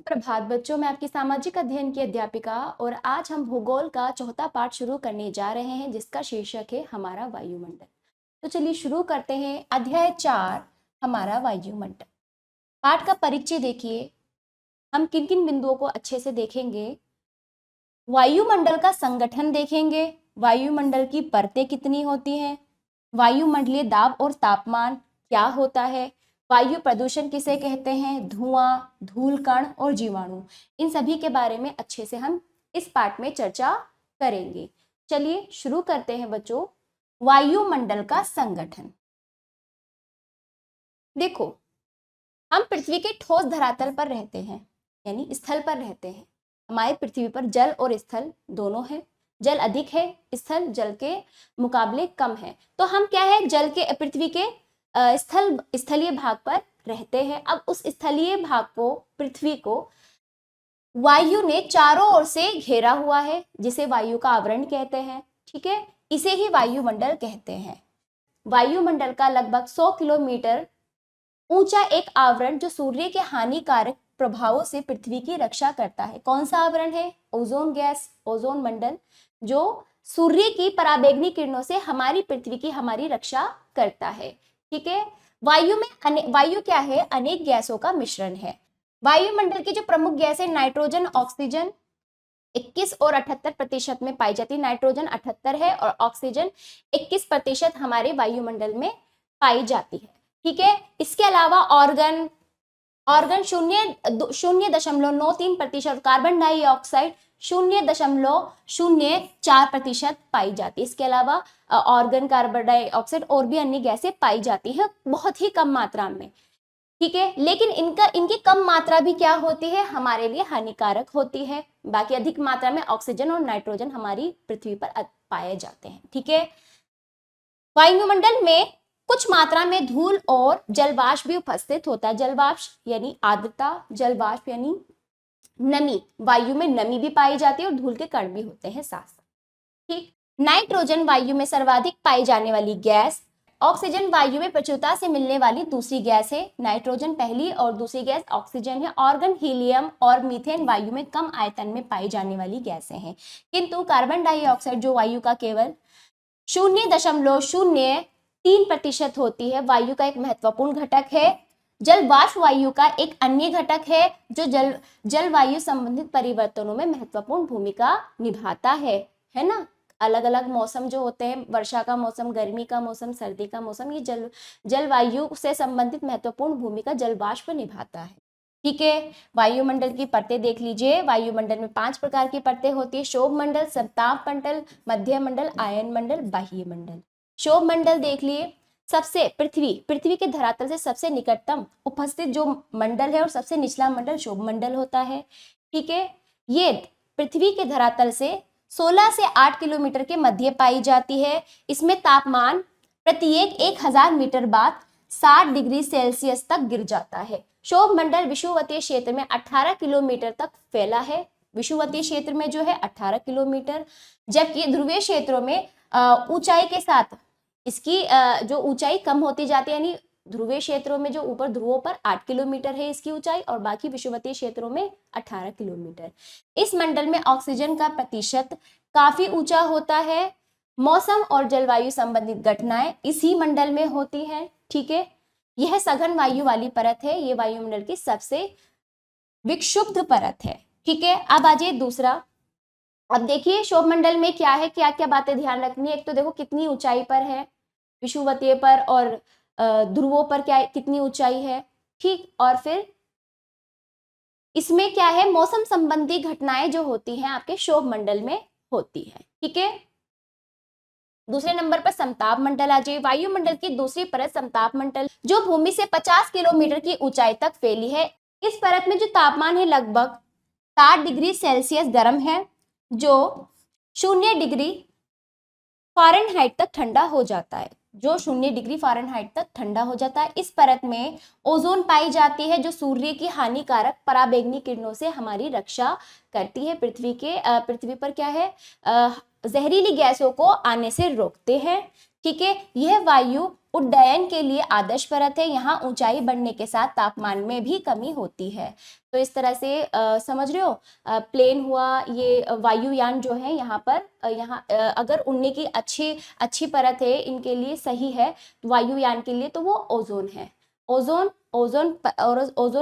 सुप्रभात बच्चों, मैं आपकी सामाजिक अध्ययन की अध्यापिका और आज हम भूगोल का चौथा पाठ शुरू करने जा रहे हैं जिसका शीर्षक है हमारा वायुमंडल। तो चलिए शुरू करते हैं। अध्याय 4 हमारा वायुमंडल। पाठ का परिचय देखिए। हम किन किन बिंदुओं को अच्छे से देखेंगे। वायुमंडल का संगठन देखेंगे, वायुमंडल की परतें कितनी होती हैं, वायुमंडलीय दाब और तापमान क्या होता है, वायु प्रदूषण किसे कहते हैं, धुआं, धूल कण और जीवाणु, इन सभी के बारे में अच्छे से हम इस पाठ में चर्चा करेंगे। चलिए शुरू करते हैं बच्चों। वायुमंडल का संगठन। देखो, हम पृथ्वी के ठोस धरातल पर रहते हैं, यानी स्थल पर रहते हैं। हमारे पृथ्वी पर जल और स्थल दोनों है। जल अधिक है, स्थल जल के मुकाबले कम है। तो हम क्या है, जल के पृथ्वी के स्थलीय भाग पर रहते हैं। अब उस स्थलीय भाग को, पृथ्वी को वायु ने चारों ओर से घेरा हुआ है, जिसे वायु का आवरण कहते हैं। ठीक है, इसे ही वायुमंडल कहते हैं। वायुमंडल का लगभग 100 किलोमीटर ऊंचा एक आवरण जो सूर्य के हानिकारक प्रभावों से पृथ्वी की रक्षा करता है। कौन सा आवरण है? ओजोन गैस, ओजोन मंडल, जो सूर्य की पराबैंगनी किरणों से हमारी पृथ्वी की, हमारी रक्षा करता है। ठीक है, वायु क्या है? अनेक गैसों का मिश्रण है। वायुमंडल की जो प्रमुख गैस है, नाइट्रोजन, ऑक्सीजन 21 और 78% में पाई जाती है। नाइट्रोजन 78 है और ऑक्सीजन 21% हमारे वायुमंडल में पाई जाती है। ठीक है, इसके अलावा ऑर्गन 0.93%, कार्बन डाइऑक्साइड 0.04% पाई जाती है। इसके अलावा ऑर्गन, कार्बन डाइऑक्साइड और भी अन्य गैसें पाई जाती है, बहुत ही कम मात्रा में। ठीक है, लेकिन इनकी कम मात्रा भी क्या होती है? हमारे लिए हानिकारक होती है। बाकी अधिक मात्रा में ऑक्सीजन और नाइट्रोजन हमारी पृथ्वी पर पाए जाते हैं। ठीक है, वायुमंडल में कुछ मात्रा में धूल और जलवाष्प भी उपस्थित होता है। जलवाष्प यानी आर्द्रता, जलवाष्प यानी नमी, वायु में नमी भी पाई जाती है और धूल के कण भी होते हैं साथ साथ। ठीक, नाइट्रोजन वायु में सर्वाधिक पाई जाने वाली गैस। ऑक्सीजन वायु में प्रचुरता से मिलने वाली दूसरी गैस है। नाइट्रोजन पहली और दूसरी गैस ऑक्सीजन है। ऑर्गन, हीलियम और मीथेन वायु में कम आयतन में पाई जाने वाली गैसें हैं। किंतु कार्बन डाइऑक्साइड जो वायु का केवल 0.03% होती है, वायु का एक महत्वपूर्ण घटक है। जलवाष्प वायु का एक अन्य घटक है जो जलवायु संबंधित परिवर्तनों में महत्वपूर्ण भूमिका निभाता है ना। अलग अलग मौसम जो होते हैं, वर्षा का मौसम, गर्मी का मौसम, सर्दी का मौसम, ये जलवायु से संबंधित महत्वपूर्ण भूमिका जलवाष्प निभाता है। ठीक है, वायुमंडल की परतें देख लीजिए। वायुमंडल में 5 प्रकार की परतें होती है। शोभ मंडल, संताप मंडल, मध्य मंडल, आयन मंडल, बाह्य मंडल। शोभ मंडल देख लिए। सबसे पृथ्वी के धरातल से सबसे निकटतम उपस्थित जो मंडल है और सबसे निचला मंडल शोभ मंडल होता है। ठीक है, ये पृथ्वी के धरातल से 16 से 8 किलोमीटर के मध्य पाई जाती है। इसमें तापमान प्रत्येक 1000 मीटर बाद 60 डिग्री सेल्सियस तक गिर जाता है। शोभ मंडल विषुवतीय क्षेत्र में 18 किलोमीटर तक फैला है। विषुवतीय क्षेत्र में जो है 18 किलोमीटर, जबकि ध्रुवीय क्षेत्रों में ऊंचाई के साथ इसकी जो ऊंचाई कम होती जाती है। यानी ध्रुवीय क्षेत्रों में जो ऊपर ध्रुवों पर 8 किलोमीटर है इसकी ऊंचाई, और बाकी विषुवतीय क्षेत्रों में 18 किलोमीटर। इस मंडल में ऑक्सीजन का प्रतिशत काफी ऊंचा होता है। मौसम और जलवायु संबंधित घटनाएं इसी मंडल में होती हैं। ठीक है, यह सघन वायु वाली परत है। ये वायुमंडल की सबसे विक्षुब्ध परत है। ठीक है, अब आ जाइए दूसरा। अब देखिए शोभ मंडल में क्या है, क्या क्या बातें ध्यान रखनी है। एक तो देखो कितनी ऊंचाई पर है, विषुवतीय पर और ध्रुवों पर क्या कितनी ऊंचाई है। ठीक, और फिर इसमें क्या है, मौसम संबंधी घटनाएं जो होती हैं आपके शोभ मंडल में होती है। ठीक है, दूसरे नंबर पर समताप मंडल आ जाइए। वायुमंडल की दूसरी परत समताप मंडल, जो भूमि से 50 किलोमीटर की ऊंचाई तक फैली है। इस परत में जो तापमान है लगभग 60 डिग्री सेल्सियस गर्म है, जो 0 डिग्री फ़ारेनहाइट तक ठंडा हो जाता है। जो 0 डिग्री फ़ारेनहाइट तक ठंडा हो जाता है। इस परत में ओजोन पाई जाती है, जो सूर्य की हानिकारक पराबैंगनी किरणों से हमारी रक्षा करती है। पृथ्वी पर क्या है, जहरीली गैसों को आने से रोकते हैं। ठीक है, यह वायु उड्डयन के लिए आदर्श परत है। यहाँ ऊंचाई बढ़ने के साथ तापमान में भी कमी होती है। तो इस तरह से समझ रहे हो, प्लेन हुआ, ये वायुयान जो है यहाँ पर अगर उड़ने की अच्छी परत है इनके लिए सही है वायुयान के लिए, तो वो ओजोन है। ओजोन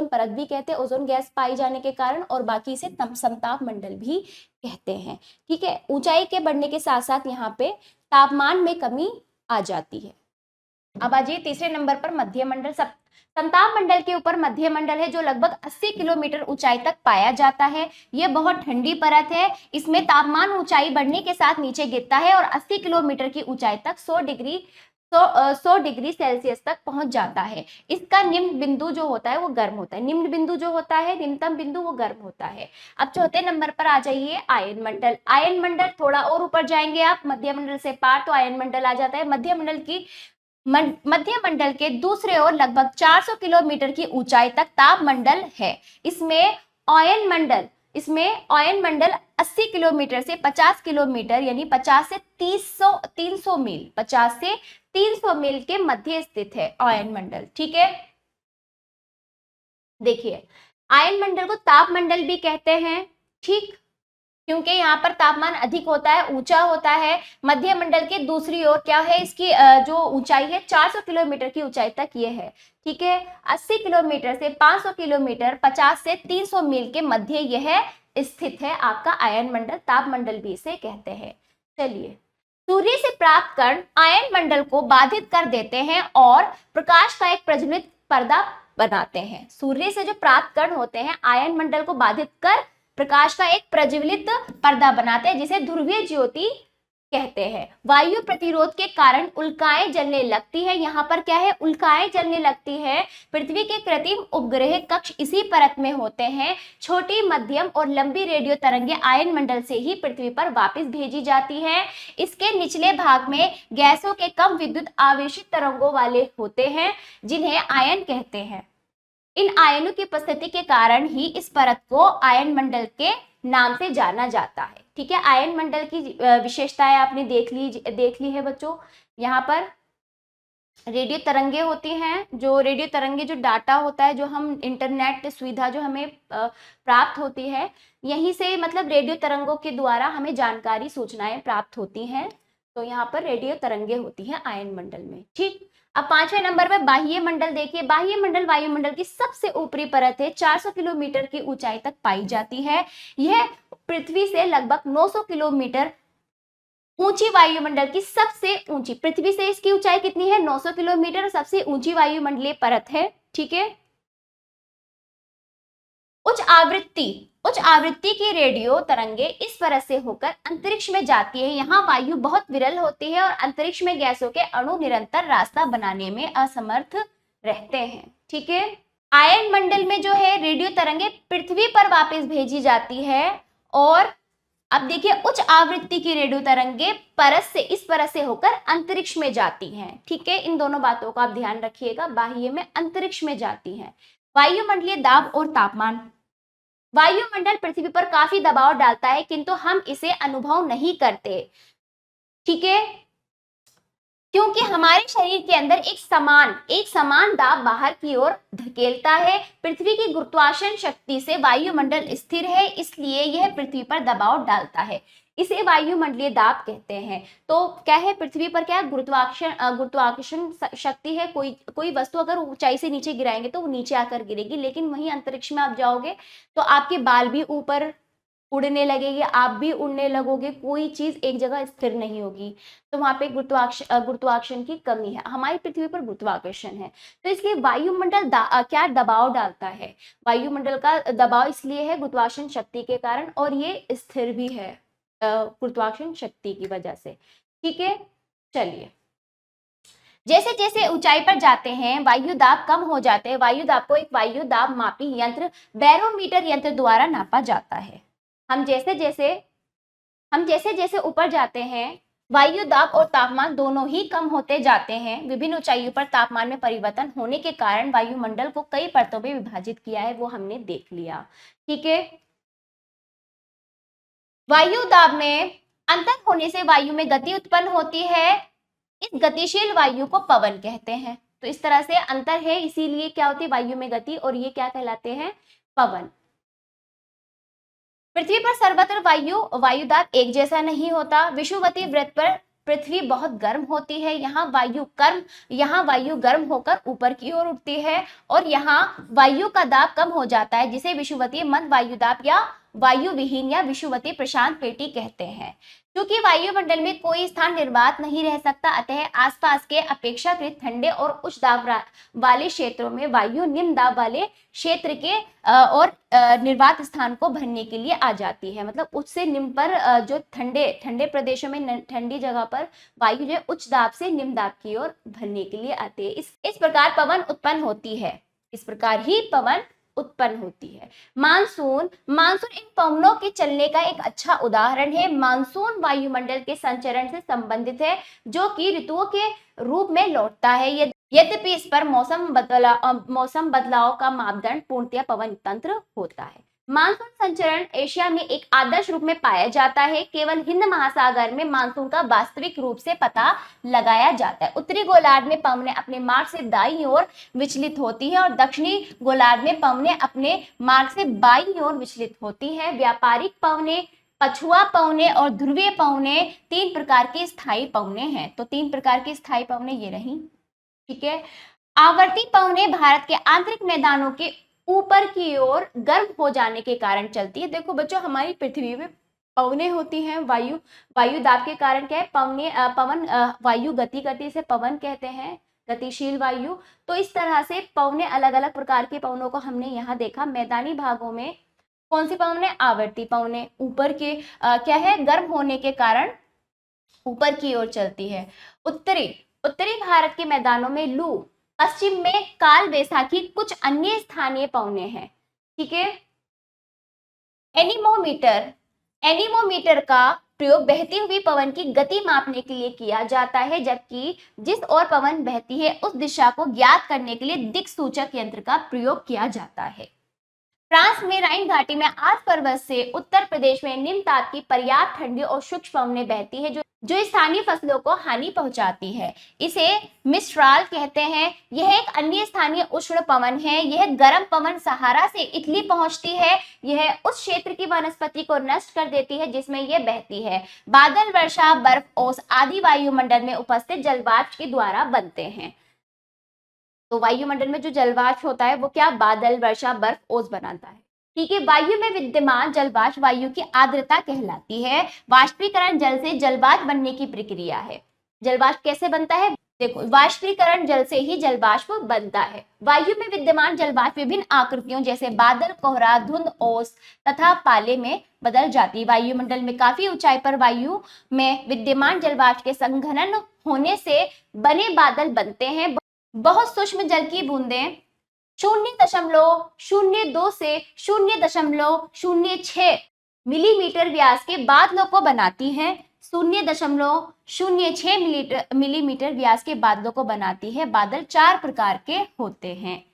परत भी कहते हैं ओजोन गैस पाई जाने के कारण, और बाकी इसे समताप मंडल भी कहते हैं। ठीक है, ऊंचाई के बढ़ने के साथ साथ यहाँ पे तापमान में कमी आ जाती है। अब आ जाइए तीसरे नंबर पर मध्य मंडल। समताप मंडल के ऊपर मध्य मंडल है जो लगभग 80 किलोमीटर ऊंचाई तक पाया जाता है। यह बहुत ठंडी परत है। इसमें तापमान ऊंचाई बढ़ने के साथ नीचे गिरता है और 80 किलोमीटर की ऊंचाई तक 100 डिग्री सेल्सियस तक पहुंच जाता है। इसका निम्न बिंदु जो होता है वो गर्म होता है। निम्न बिंदु जो होता है, निम्नतम बिंदु, वो गर्म होता है। अब चौथे नंबर पर आ जाइए आयन मंडल। आयन मंडल थोड़ा और ऊपर जाएंगे आप मध्य मंडल से पार तो आयन मंडल आ जाता है। मध्य मंडल के दूसरे ओर लगभग 400 किलोमीटर की ऊंचाई तक ताप मंडल है। इसमें आयन मंडल 80 किलोमीटर से 50 किलोमीटर यानी 50 से 300 मील 50 से 300 मील के मध्य स्थित है आयन मंडल। ठीक है, देखिए आयन मंडल को ताप मंडल भी कहते हैं। ठीक, क्योंकि यहाँ पर तापमान अधिक होता है, ऊंचा होता है। मध्य मंडल के दूसरी ओर क्या है, इसकी जो ऊंचाई है 400 किलोमीटर की ऊंचाई तक ये है। ठीक है, 80 किलोमीटर से 500 किलोमीटर 50 से 300 मील के मध्य यह स्थित है आपका आयन मंडल। ताप मंडल भी इसे कहते हैं। चलिए, सूर्य से प्राप्त कण आयन मंडल को बाधित कर देते हैं और प्रकाश का एक प्रज्वलित पर्दा बनाते हैं। सूर्य से जो प्राप्त कण होते हैं आयन मंडल को बाधित कर प्रकाश का एक प्रज्वलित पर्दा बनाते हैं जिसे ध्रुवीय ज्योति कहते हैं। वायु प्रतिरोध के कारण उल्काएं जलने लगती है। यहाँ पर क्या है, उल्काएं जलने लगती है। पृथ्वी के कृत्रिम उपग्रह कक्ष इसी परत में होते हैं। छोटी, मध्यम और लंबी रेडियो तरंगें आयन मंडल से ही पृथ्वी पर वापस भेजी जाती है। इसके निचले भाग में गैसों के कम विद्युत आवेशित तरंगों वाले होते हैं जिन्हें आयन कहते हैं। इन आयनों की उपस्थिति के कारण ही इस परत को आयन मंडल के नाम से जाना जाता है। ठीक है, आयन मंडल की विशेषताएं आपने देख ली है बच्चों। यहाँ पर रेडियो तरंगे होती हैं, जो रेडियो तरंगे जो डाटा होता है, जो हम इंटरनेट सुविधा जो हमें प्राप्त होती है, यहीं से मतलब रेडियो तरंगों के द्वारा हमें जानकारी सूचनाएं प्राप्त होती हैं। तो यहाँ पर रेडियो तरंगे होती हैं आयन मंडल में। ठीक, अब पांचवें नंबर पर बाह्य मंडल देखिए। बाह्य मंडल वायुमंडल की सबसे ऊपरी परत है, 400 किलोमीटर की ऊंचाई तक पाई जाती है। यह पृथ्वी से लगभग 900 किलोमीटर ऊंची वायुमंडल की सबसे ऊंची, पृथ्वी से इसकी ऊंचाई कितनी है, 900 किलोमीटर, सबसे ऊंची वायुमंडलीय परत है। ठीक है, उच्च आवृत्ति की रेडियो तरंगे इस परत से होकर अंतरिक्ष में जाती है। यहाँ वायु बहुत विरल होती है और अंतरिक्ष में गैसों के अणु निरंतर रास्ता बनाने में असमर्थ रहते हैं। ठीक है, आयन मंडल में जो है रेडियो तरंगे पृथ्वी पर वापस भेजी जाती है। और अब देखिए, उच्च आवृत्ति की रेडियो तरंगे इस परत से होकर अंतरिक्ष में जाती हैं। ठीक है, इन दोनों बातों का आप ध्यान रखिएगा, बाह्य में अंतरिक्ष में जाती हैं। वायुमंडलीय दाब और तापमान। वायुमंडल पृथ्वी पर काफी दबाव डालता है किंतु हम इसे अनुभव नहीं करते। ठीक है, क्योंकि हमारे शरीर के अंदर एक समान दाब बाहर की ओर धकेलता है। पृथ्वी की गुरुत्वाकर्षण शक्ति से वायुमंडल स्थिर है, इसलिए यह पृथ्वी पर दबाव डालता है। इसे वायुमंडलीय दाब कहते हैं। तो क्या है, पृथ्वी पर क्या गुरुत्वाकर्षण शक्ति है। कोई वस्तु अगर ऊंचाई से नीचे गिराएंगे तो वो नीचे आकर गिरेगी, लेकिन वहीं अंतरिक्ष में आप जाओगे तो आपके बाल भी ऊपर उड़ने लगेगी, आप भी उड़ने लगोगे, कोई चीज एक जगह स्थिर नहीं होगी। तो वहां पे गुरुत्वाकर्षण की कमी है। हमारी पृथ्वी पर गुरुत्वाकर्षण है, तो इसलिए वायुमंडल क्या दबाव डालता है। वायुमंडल का दबाव इसलिए है गुरुत्वाकर्षण शक्ति के कारण, और ये स्थिर भी है गुरुत्वाकर्षण शक्ति की वजह से। ठीक है, चलिए, जैसे जैसे ऊंचाई पर जाते हैं वायु दाब कम हो जाते हैं। वायु दाब को एक वायु दाब मापी यंत्र बैरोमीटर यंत्र द्वारा नापा जाता है। हम जैसे जैसे ऊपर जाते हैं वायु दाब और तापमान दोनों ही कम होते जाते हैं। विभिन्न ऊंचाइयों पर तापमान में परिवर्तन होने के कारण वायुमंडल को कई परतों में विभाजित किया है, वो हमने देख लिया। ठीक है, वायु दाब में अंतर होने से वायु में गति उत्पन्न होती है। इस गतिशील वायु को पवन कहते हैं। तो इस तरह से अंतर है, इसीलिए क्या होती है वायु में गति, और ये क्या कहलाते हैं, पवन। पृथ्वी पर सर्वत्र वायुदाब एक जैसा नहीं होता। विषुवतीय वृत्त पर पृथ्वी बहुत गर्म होती है, यहाँ वायु गर्म होकर ऊपर की ओर उठती है, और यहाँ वायु का दाब कम हो जाता है, जिसे विषुवतीय मंद वायुदाब या वायु विहीन या विषुवतीय प्रशांत पेटी कहते हैं। क्योंकि वायुमंडल में कोई स्थान निर्वात नहीं रह सकता, अतः आसपास के अपेक्षाकृत ठंडे और उच्च दाब वाले क्षेत्रों में वायु निम्न दाब वाले क्षेत्र के और निर्वात स्थान को भरने के लिए आ जाती है। मतलब उच्च से निम्न पर जो ठंडे ठंडे प्रदेशों में, ठंडी जगह पर वायु जो है उच्च दाब से निम्न दाब की ओर भरने के लिए आती है। इस प्रकार पवन उत्पन्न होती है, इस प्रकार ही पवन उत्पन्न होती है। मानसून इन पवनों के चलने का एक अच्छा उदाहरण है। मानसून वायुमंडल के संचरण से संबंधित है, जो कि ऋतुओं के रूप में लौटता है। यद्यपि इस पर मौसम बदलाव का मापदंड पूर्णतया पवन तंत्र होता है। मानसून संचरण एशिया में एक आदर्श रूप में पाया जाता है। केवल हिंद महासागर में मानसून का वास्तविक रूप से पता लगाया जाता है। उत्तरी गोलार्ध में पवनें अपने मार्ग से दाईं ओर विचलित होती है, और दक्षिणी गोलार्ध में पवनें अपने मार्ग से बाईं ओर विचलित होती है। व्यापारिक पवनें, पछुआ पवनें और ध्रुवीय पवनें तीन प्रकार की स्थायी पवनें हैं। तो तीन प्रकार की स्थायी पवनें ये रही, ठीक है। आवर्ती पवनें भारत के आंतरिक मैदानों के ऊपर की ओर गर्म हो जाने के कारण चलती है। देखो बच्चों, हमारी पृथ्वी में पवनें होती हैं, वायु दाब के कारण क्या है, पवन वायु गति करती है, इसे पवन कहते हैं, गतिशील वायु। तो इस तरह से पवनें, अलग अलग प्रकार के पवनों को हमने यहाँ देखा। मैदानी भागों में कौन सी पवनें, आवर्ती पवनें, ऊपर के क्या है, गर्म होने के कारण ऊपर की ओर चलती है। उत्तरी भारत के मैदानों में लू, पश्चिम में काल बैसाखी, कुछ अन्य स्थानीय पवनें हैं, ठीक है। एनीमोमीटर का प्रयोग बहती हुई पवन की गति मापने के लिए किया जाता है, जबकि जिस ओर पवन बहती है उस दिशा को ज्ञात करने के लिए दिक्सूचक यंत्र का प्रयोग किया जाता है। फ्रांस में राइन घाटी में आल्प पर्वत से उत्तर प्रदेश में निम्न ताप की पर्याप्त ठंडी और सूक्ष्म पवनें बहती है, जो स्थानीय फसलों को हानि पहुंचाती है। इसे मिस्ट्राल कहते हैं। यह एक अन्य स्थानीय उष्ण पवन है। यह गर्म पवन सहारा से इटली पहुंचती है। यह उस क्षेत्र की वनस्पति को नष्ट कर देती है जिसमें यह बहती है। बादल, वर्षा, बर्फ, ओस आदि वायुमंडल में उपस्थित जलवाष्प के द्वारा बनते हैं। तो वायुमंडल में जो जलवाष्प होता है वो क्या, बादल, वर्षा, बर्फ, ओस बनाता है, ठीक है। वायु में विद्यमान जलवाष्प वायु की आर्द्रता कहलाती है। वाष्पीकरण जल से जलवाष्प बनने की प्रक्रिया है। जलवाष्प कैसे बनता है, देखो, वाष्पीकरण जल से ही जलवाष्प बनता है। वायु में विद्यमान जलवाष्प विभिन्न आकृतियों जैसे बादल, कोहरा, धुंध, ओस तथा पाले में बदल जाती है। वायुमंडल में काफी ऊंचाई पर वायु में विद्यमान जलवाष्प के संघनन होने से बने बादल बनते हैं। बहुत सूक्ष्म जल की बूंदें 0.02 से 0.06 मिलीमीटर व्यास के बादलों को बनाती हैं। 0.06 मिलीमीटर व्यास के बादलों को बनाती है। बादल चार प्रकार के होते हैं,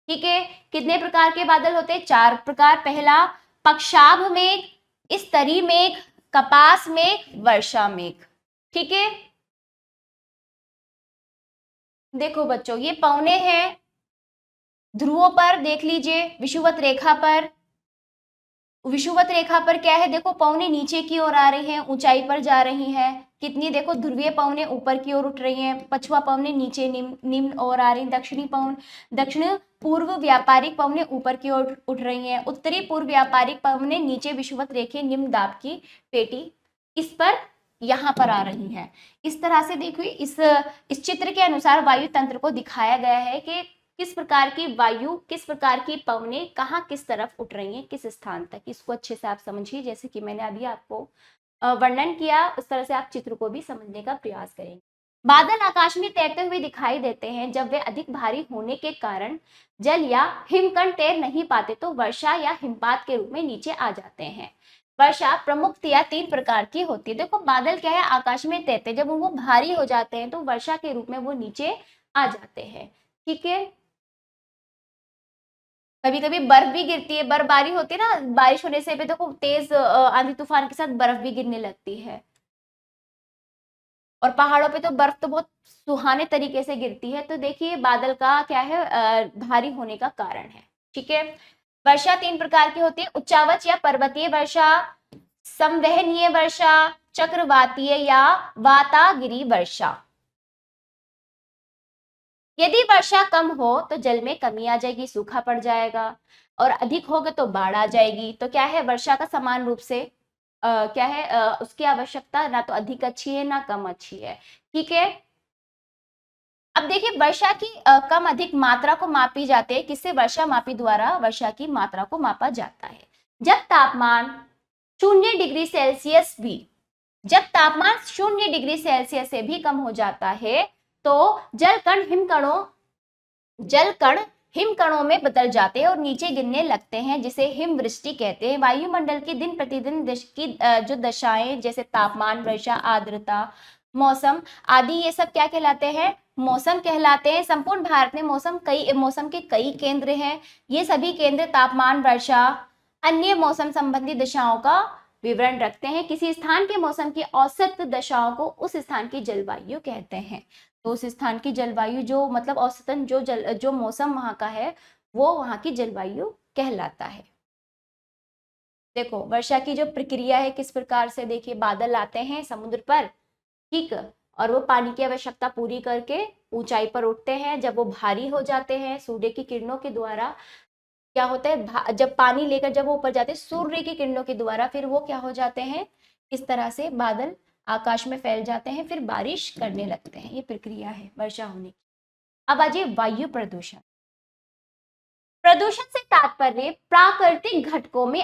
ठीक है। कितने प्रकार के बादल होते हैं, चार प्रकार। पहला पक्षाभ मेघ, स्तरी मेघ, कपास मेघ, वर्षा मेघ, ठीक है। देखो बच्चों, ये पवने हैं ध्रुवों पर, देख लीजिए विषुवत रेखा पर क्या है, देखो पवने नीचे की ओर आ रही हैं, ऊंचाई पर जा रही हैं। कितनी, देखो ध्रुवीय पवने ऊपर की ओर उठ रही हैं, पछुआ पवने नीचे निम्न ओर आ रही हैं, दक्षिण पूर्व व्यापारिक पवने ऊपर की ओर उठ रही हैं, उत्तरी पूर्व व्यापारिक पवने नीचे विषुवत रेखे निम्न दाब की पेटी इस पर यहाँ पर आ रही हैं। इस तरह से देखिए, इस चित्र के अनुसार वायु तंत्र को दिखाया गया है कि किस प्रकार की वायु, किस प्रकार की पवनें कहाँ किस तरफ उठ रही हैं, किस स्थान तक। इसको अच्छे से आप समझिए, जैसे कि मैंने अभी आपको वर्णन किया उस तरह से आप चित्र को भी समझने का प्रयास करेंगे। बादल आकाश में तैरते हुए दिखाई देते हैं। जब वे अधिक भारी होने के कारण जल या हिमकण तैर नहीं पाते तो वर्षा या हिमपात के रूप में नीचे आ जाते हैं। वर्षा प्रमुखतया तीन प्रकार की होती है। देखो बादल क्या है, आकाश में तैरते, जब वो भारी हो जाते हैं तो वर्षा के रूप में वो नीचे आ जाते हैं, ठीक है। कभी कभी बर्फ भी गिरती है, बर्फबारी होती है ना, बारिश होने से भी देखो तेज आंधी तूफान के साथ बर्फ भी गिरने लगती है। और पहाड़ों पे तो बर्फ तो बहुत सुहाने तरीके से गिरती है। तो देखिए बादल का क्या है, भारी होने का कारण है। ठीक है। वर्षा 3 प्रकार की होती है, उच्चावच या पर्वतीय वर्षा, संवहनीय वर्षा, चक्रवातीय या वातागिरी वर्षा। यदि वर्षा कम हो तो जल में कमी आ जाएगी, सूखा पड़ जाएगा, और अधिक होगा तो बाढ़ आ जाएगी। तो क्या है, वर्षा का समान रूप से क्या है, उसकी आवश्यकता ना तो अधिक अच्छी है ना कम अच्छी है। ठीक है। अब देखिए वर्षा की कम अधिक मात्रा को मापी जाती है, किससे, वर्षा मापी द्वारा वर्षा की मात्रा को मापा जाता है। जब तापमान 0 डिग्री सेल्सियस भी, जब तापमान 0 डिग्री सेल्सियस से भी कम हो जाता है तो जल कण हिमकणों में बदल जाते हैं और नीचे गिरने लगते हैं, जिसे हिमवृष्टि कहते हैं। वायुमंडल की दिन प्रतिदिन की जो दशाएं, जैसे तापमान, वर्षा, आर्द्रता, मौसम आदि, ये सब क्या कहलाते हैं, मौसम कहलाते हैं। संपूर्ण भारत में मौसम के कई केंद्र हैं। ये सभी केंद्र तापमान, वर्षा, अन्य मौसम संबंधी दशाओं का विवरण रखते हैं। किसी स्थान के मौसम की औसत दशाओं को उस स्थान की जलवायु कहते हैं। तो उस स्थान की जलवायु जो मतलब औसतन जो मौसम वहां का है वो वहां की जलवायु कहलाता है। देखो वर्षा की जो प्रक्रिया है किस प्रकार से, देखिए बादल आते हैं समुद्र पर, ठीक, और वो पानी की आवश्यकता पूरी करके ऊंचाई पर उठते हैं। जब वो भारी हो जाते हैं सूर्य की किरणों के द्वारा, क्या होता है, जब पानी लेकर जब वो ऊपर जाते हैं सूर्य की किरणों के द्वारा, फिर वो क्या हो जाते हैं, इस तरह से बादल आकाश में फैल जाते हैं, फिर बारिश करने लगते हैं। ये प्रक्रिया है वर्षा होने की। अब आ जाइए वायु प्रदूषण। प्रदूषण से तात्पर्य प्राकृतिक घटकों में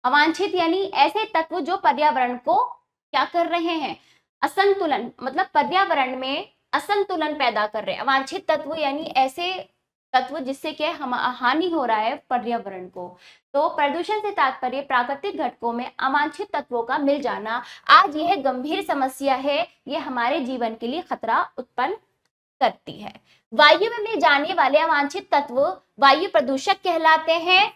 अवांछित यानी ऐसे तत्व जो पर्यावरण को क्या कर रहे हैं, असंतुलन, मतलब पर्यावरण में असंतुलन पैदा कर रहे हैं। अवांछित तत्व यानी ऐसे तत्व जिससे क्या हानि हो रहा है पर्यावरण को। तो प्रदूषण से तात्पर्य प्राकृतिक घटकों में अवांछित तत्वों का मिल जाना। आज यह गंभीर समस्या है, यह हमारे जीवन के लिए खतरा उत्पन्न करती है। वायु में मिल जाने वाले अवांछित तत्व वायु प्रदूषक कहलाते हैं।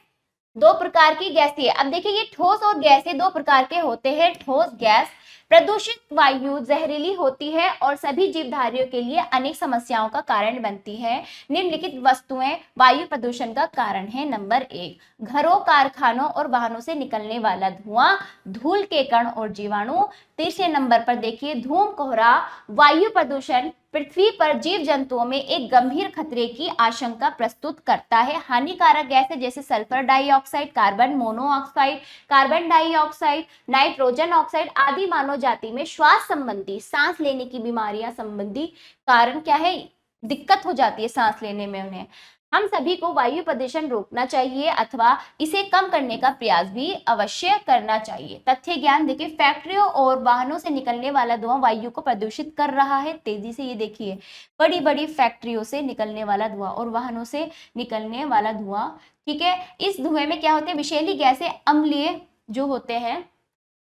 2 प्रकार की गैसें, अब देखिए ये ठोस और गैसें 2 प्रकार के होते हैं। ठोस गैस, प्रदूषित वायु जहरीली होती है और सभी जीवधारियों के लिए अनेक समस्याओं का कारण बनती है। निम्नलिखित वस्तुएं वायु प्रदूषण का कारण है। नंबर 1, घरों, कारखानों और वाहनों से निकलने वाला धुआं, धूल के कण और जीवाणु। तीसरे नंबर पर देखिए धूम कोहरा। वायु प्रदूषण पृथ्वी पर जीव जंतुओं में एक गंभीर खतरे की आशंका प्रस्तुत करता है। हानिकारक गैसें जैसे sulphur dioxide, carbon monoxide, carbon dioxide, nitrogen oxide आदि मानव जाति में श्वास संबंधी, सांस लेने की बीमारियां संबंधी कारण क्या है, दिक्कत हो जाती है सांस लेने में उन्हें। हम सभी को वायु प्रदूषण रोकना चाहिए अथवा इसे कम करने का प्रयास भी अवश्य करना चाहिए। तथ्य ज्ञान देखिए, फैक्ट्रियों और वाहनों से निकलने वाला धुआं वायु को प्रदूषित कर रहा है तेजी से। ये देखिए बड़ी बड़ी फैक्ट्रियों से निकलने वाला धुआं और वाहनों से निकलने वाला धुआं, ठीक है। इस धुएं में क्या होते हैं, विषैली गैसें अम्लीय जो होते हैं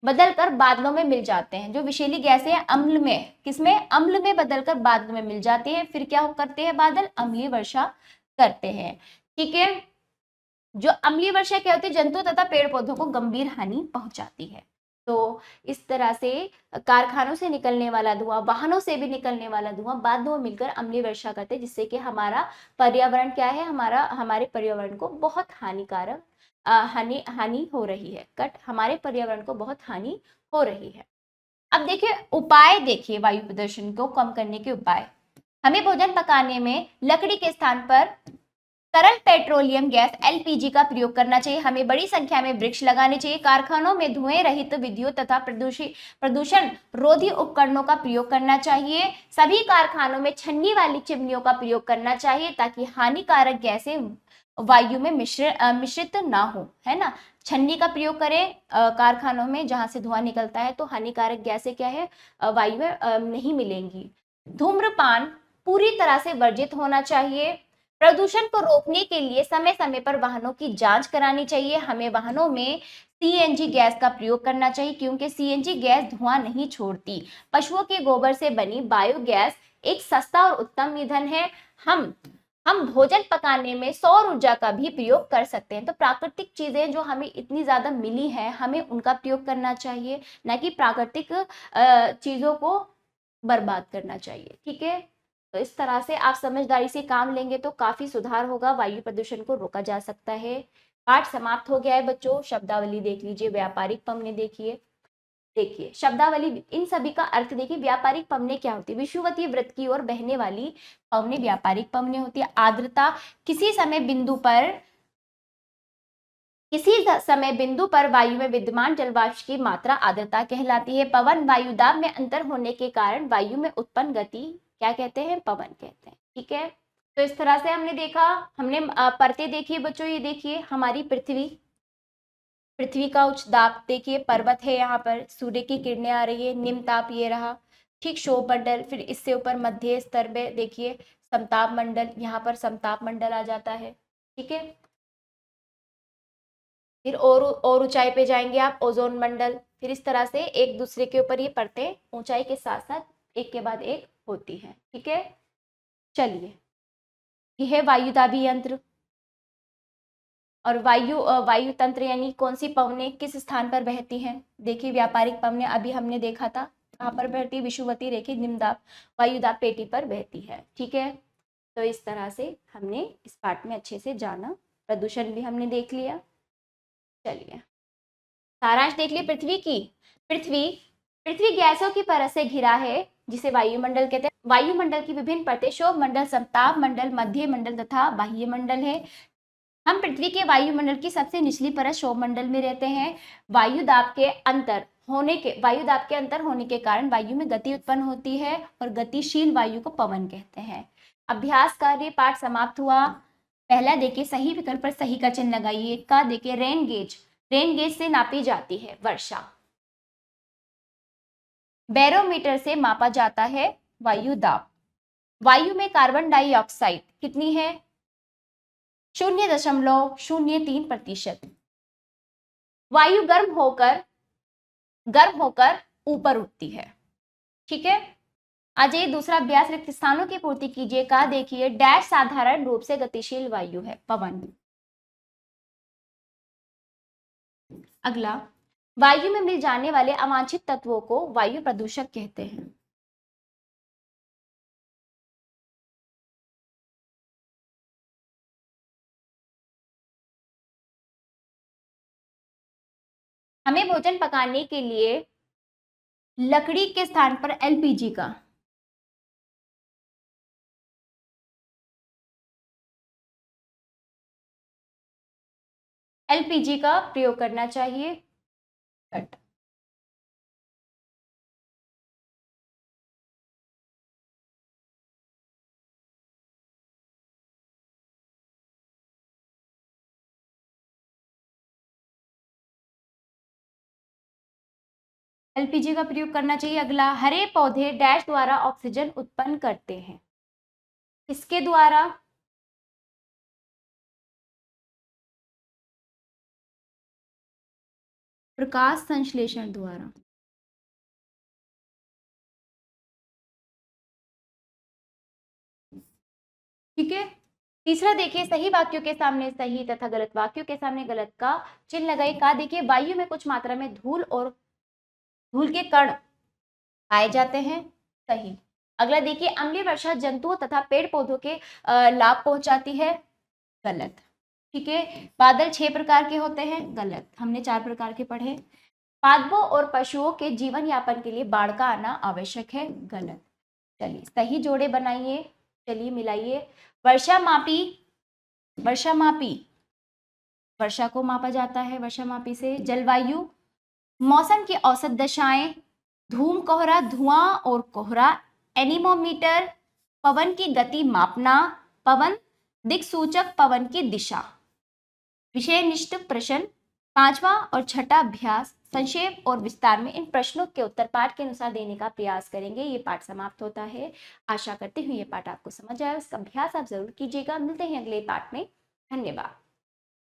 बदलकर बादलों में मिल जाते हैं। जो विषैली गैसें अम्ल में, किसमें, अम्ल में बदलकर बादलों में मिल जाती हैं। फिर क्या करते हैं बादल, अम्लीय वर्षा करते हैं। ठीक है। जो अम्लीय वर्षा क्या होती है, जंतु तथा पेड़ पौधों को गंभीर हानि पहुंचाती है। तो इस तरह से कारखानों से निकलने वाला धुआं, वाहनों से भी निकलने वाला धुआं बादलों में मिलकर अम्लीय वर्षा करते हैं, जिससे कि हमारा पर्यावरण क्या है, हमारे पर्यावरण को बहुत हानिकारक हानि हो रही है। हमारे पर्यावरण को बहुत हानि हो रही है। अब देखिए उपाय, देखिए वायु प्रदूषण को कम करने के उपाय। हमें भोजन पकाने में लकड़ी के स्थान पर तरल पेट्रोलियम गैस एलपीजी का प्रयोग करना चाहिए। हमें बड़ी संख्या में वृक्ष लगाने चाहिए। कारखानों में धुएं रहित विद्युत तथा प्रदूषण रोधी उपकरणों का प्रयोग करना चाहिए। सभी कारखानों में छन्नी वाली चिमनियों का प्रयोग करना चाहिए ताकि हानिकारक गैसें वायु में मिश्रित ना हो, है ना। छन्नी का प्रयोग करें कारखानों में, जहां से धुआं निकलता है तो हानिकारक गैसें क्या है, वायु में नहीं मिलेंगी। धूम्रपान पूरी तरह से वर्जित होना चाहिए। प्रदूषण को रोकने के लिए समय समय पर वाहनों की जांच करानी चाहिए। हमें वाहनों में सीएनजी गैस का प्रयोग करना चाहिए, क्योंकि सीएनजी गैस धुआं नहीं छोड़ती। पशुओं के गोबर से बनी बायोगैस एक सस्ता और उत्तम ईंधन है। हम हम भोजन पकाने में सौर ऊर्जा का भी प्रयोग कर सकते हैं। तो प्राकृतिक चीजें जो हमें इतनी ज्यादा मिली है, हमें उनका प्रयोग करना चाहिए, न कि प्राकृतिक चीजों को बर्बाद करना चाहिए। ठीक है, तो इस तरह से आप समझदारी से काम लेंगे तो काफी सुधार होगा, वायु प्रदूषण को रोका जा सकता है। पाठ समाप्त हो गया है बच्चों। शब्दावली देख लीजिए, व्यापारिक पमने देखिए शब्दावली, इन सभी का अर्थ देखिए। व्यापारिक पवने क्या होती है? विषुवतीय वृत्त की ओर बहने वाली पवने व्यापारिक पवने होती है। आर्द्रता, किसी समय बिंदु पर वायु में विद्यमान जलवाष्प की मात्रा आर्द्रता कहलाती है। पवन, वायु दाब में अंतर होने के कारण वायु में उत्पन्न गति क्या कहते हैं? पवन कहते हैं। ठीक है, तो इस तरह से हमने देखा, हमने परतें देखी बच्चों। ये देखिए हमारी पृथ्वी का उच्च दाब देखिए, पर्वत है, यहाँ पर सूर्य की किरणें आ रही है, निम्न ताप ये रहा। ठीक, क्षोभ मंडल, फिर इससे ऊपर मध्य स्तर में देखिए समताप मंडल, यहाँ पर समताप मंडल आ जाता है। ठीक है, फिर और ऊंचाई पे जाएंगे आप, ओजोन मंडल। फिर इस तरह से एक दूसरे के ऊपर ये परतें ऊंचाई के साथ साथ एक के बाद एक होती है। ठीक है, चलिए, यह है वायुदाबी यंत्र। और वायु तंत्र यानी कौन सी पवनें किस स्थान पर बहती हैं? देखिए व्यापारिक पवनें अभी हमने देखा था, कहाँ पर बहती? विषुवतीय रेखा निम्नदाब वायुदाब पेटी पर बहती है। ठीक है, तो इस तरह से हमने इस पाठ में अच्छे से जाना, प्रदूषण भी हमने देख लिया। चलिए सारांश देख लिए पृथ्वी की। पृथ्वी गैसों की परत से घिरा है जिसे वायुमंडल कहते हैं। वायुमंडल की विभिन्न परतें क्षोभ मंडल, समताप मंडल, मध्य मंडल तथा बाह्य मंडल है। हम पृथ्वी के वायुमंडल की सबसे निचली परत क्षोभ मंडल में रहते हैं। वायुदाब के अंतर होने के कारण वायु में गति उत्पन्न होती है और गतिशील वायु को पवन कहते हैं। अभ्यास कार्य पाठ समाप्त हुआ। पहला देखिए, सही विकल्प पर सही का चिन्ह लगाइए। का देखिए, रेन गेज से नापी जाती है वर्षा। बैरोमीटर से मापा जाता है वायु दाब। वायु में कार्बन डाइऑक्साइड कितनी है? 0.03%। वायु गर्म होकर ऊपर उठती है। ठीक है, आज ये दूसरा अभ्यास, रिक्त स्थानों की पूर्ति कीजिए। का देखिए, डैश साधारण रूप से गतिशील वायु है, पवन। अगला, वायु में मिल जाने वाले अवांछित तत्वों को वायु प्रदूषक कहते हैं। हमें भोजन पकाने के लिए लकड़ी के स्थान पर एलपीजी का प्रयोग करना चाहिए। एलपीजी का प्रयोग करना चाहिए। अगला, हरे पौधे डैश द्वारा ऑक्सीजन उत्पन्न करते हैं। किसके द्वारा? प्रकाश संश्लेषण द्वारा। ठीक है, तीसरा देखिए, सही वाक्यों के सामने सही तथा गलत वाक्यों के सामने गलत का चिन्ह लगाइए। का देखिए, वायु में कुछ मात्रा में धूल के कण पाए जाते हैं, सही। अगला देखिए, अम्लीय वर्षा जंतुओं तथा पेड़ पौधों के लाभ पहुंचाती है, गलत। ठीक है, बादल 6 प्रकार के होते हैं, गलत, हमने 4 प्रकार के पढ़े। पादपों और पशुओं के जीवन यापन के लिए बाढ़ का आना आवश्यक है, गलत। चलिए सही जोड़े बनाइए, चलिए मिलाइए। वर्षा मापी, वर्षा को मापा जाता है वर्षा मापी से। जलवायु, मौसम की औसत दशाएं। धूम, कोहरा, धुआं और कोहरा। एनीमोमीटर, पवन की गति मापना। पवन दिक्सूचक, पवन की दिशा। विषयनिष्ठ प्रश्न। 5वां और छठा अभ्यास संक्षेप और विस्तार में इन प्रश्नों के उत्तर पाठ के अनुसार देने का प्रयास करेंगे। ये पाठ समाप्त होता है। आशा करती हूँ ये पाठ आपको समझ आया। इसका अभ्यास आप जरूर कीजिएगा। मिलते हैं अगले पाठ में। धन्यवाद।